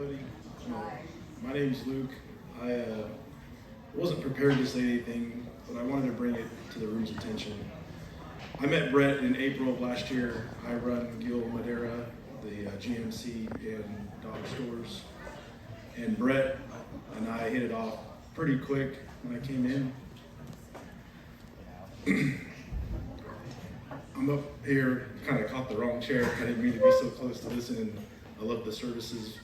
everybody. My name's Luke. I wasn't prepared to say anything, but I wanted to bring it to the room's attention. I met Brett in April of last year. I run Gil Madera, the GMC and dog stores. And Brett and I hit it off pretty quick when I came in. I'm up here, kind of caught the wrong chair. I didn't mean to be so close to this, and I love the services.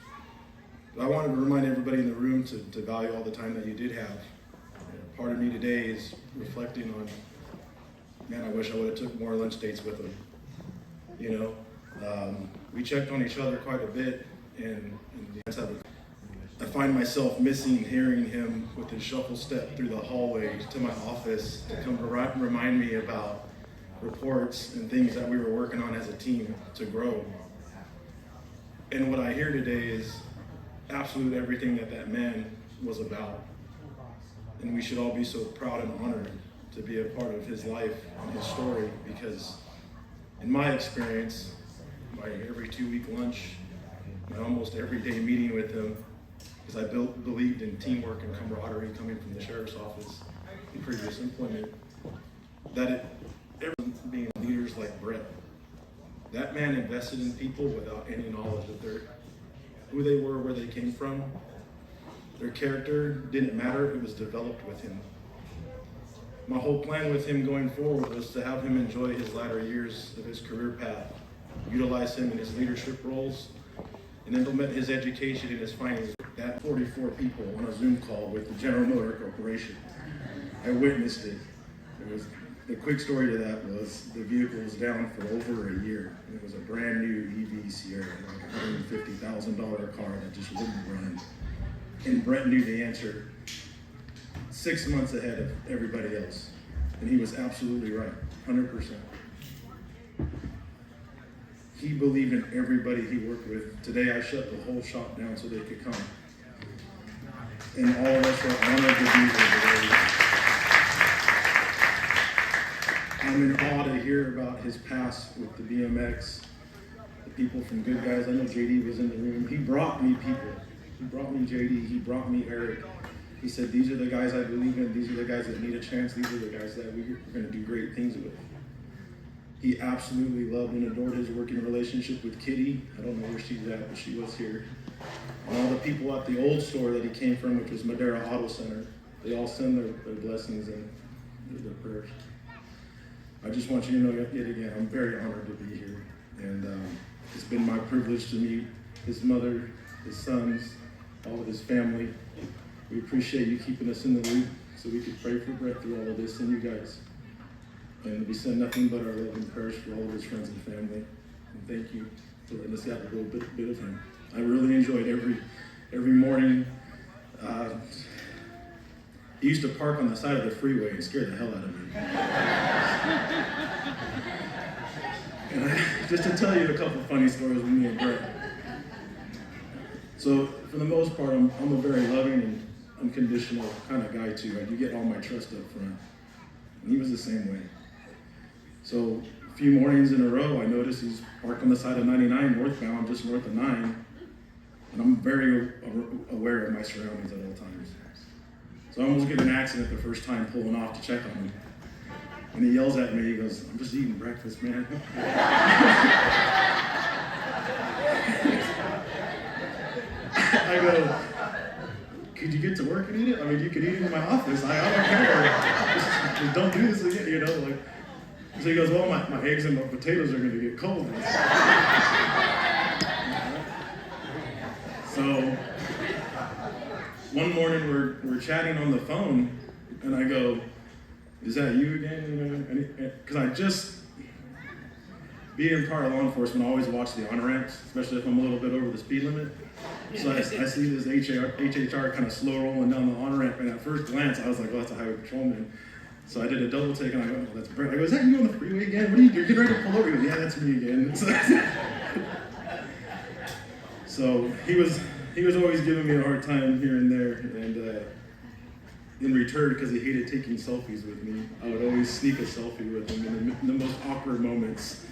But I wanted to remind everybody in the room to value all the time that you did have. Part of me today is reflecting on, man, I wish I would have took more lunch dates with him. You know, we checked on each other quite a bit, and I find myself missing hearing him with his shuffle step through the hallway to my office to come to remind me about reports and things that we were working on as a team to grow. And what I hear today is absolute everything that man was about. And we should all be so proud and honored to be a part of his life and his story, because in my experience, my every 2-week lunch, my almost everyday meeting with him, because I believed in teamwork and camaraderie coming from the sheriff's office in previous employment, that being leaders like Brett, that man invested in people without any knowledge of who they were, where they came from. Their character didn't matter, it was developed with him. My whole plan with him going forward was to have him enjoy his latter years of his career path, utilize him in his leadership roles, and implement his education and his finances. That 44 people on a Zoom call with the General Motor Corporation. I witnessed it. The quick story to that was the vehicle was down for over a year. And it was a brand new EV Sierra, like $150,000 car that just wouldn't run. And Brett knew the answer 6 months ahead of everybody else. And he was absolutely right, 100%. He believed in everybody he worked with. Today I shut the whole shop down so they could come. And all of us are honored to be here today. I'm in awe to hear about his past with the BMX, the people from Good Guys. I know JD was in the room. He brought me people. He brought me JD, he brought me Eric. He said, these are the guys I believe in. These are the guys that need a chance. These are the guys that we're going to do great things with. He absolutely loved and adored his working relationship with Kitty. I don't know where she's at, but she was here. And all the people at the old store that he came from, which was Madera Auto Center, they all send their blessings and their prayers. I just want you to know yet again, I'm very honored to be here. And it's been my privilege to meet his mother, his sons, all of his family. We appreciate you keeping us in the loop so we could pray for Brett through all of this and you guys. And we send nothing but our love and prayers for all of his friends and family. And thank you for letting us have a little bit of him. I really enjoyed every morning. He used to park on the side of the freeway and scare the hell out of me. And just to tell you a couple funny stories with me and Brett. So for the most part, I'm a very loving and unconditional kind of guy too. I do get all my trust up front. And he was the same way. So a few mornings in a row, I noticed he's parked on the side of 99 northbound, just north of 9. And I'm very aware of my surroundings at all times. So I almost get in an accident the first time pulling off to check on him. And he yells at me, he goes, I'm just eating breakfast, man. I go, could you get to work and eat it? I mean, you could eat it in my office. I don't care. Just don't do this again, you know? Like, so he goes, well, my eggs and my potatoes are going to get cold. So one morning we're chatting on the phone, and I go, is that you again? Because I just, being part of law enforcement, I always watch the on ramps, especially if I'm a little bit over the speed limit. So I see this HHR kind of slow rolling down the on ramp, and at first glance, I was like, well, that's a highway patrolman. So I did a double take, and I go, oh, that's Brett. I go, is that you on the freeway again? What are you doing? You're getting ready to pull over? He goes, yeah, that's me again. So he was always giving me a hard time here and there, and in return, because he hated taking selfies with me, I would always sneak a selfie with him in the most awkward moments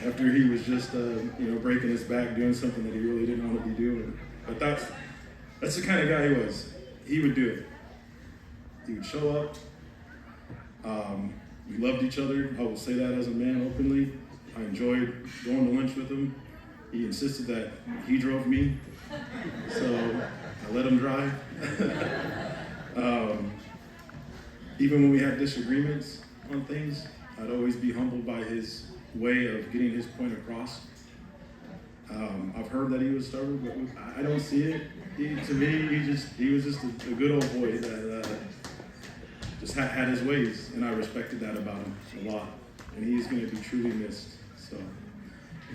after he was just breaking his back doing something that he really didn't want to be doing. But that's the kind of guy he was. He would do it. He would show up. We loved each other. I will say that as a man openly. I enjoyed going to lunch with him. He insisted that he drove me, so I let him drive. Even when we had disagreements on things, I'd always be humbled by his way of getting his point across. I've heard that he was stubborn, but I don't see it. To me, he was just a good old boy that just had his ways, and I respected that about him a lot. And he's going to be truly missed. So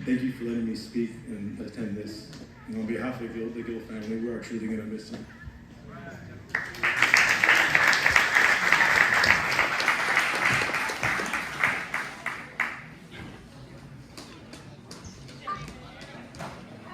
thank you for letting me speak and attend this. And on behalf of the Gill family, we are truly going to miss him.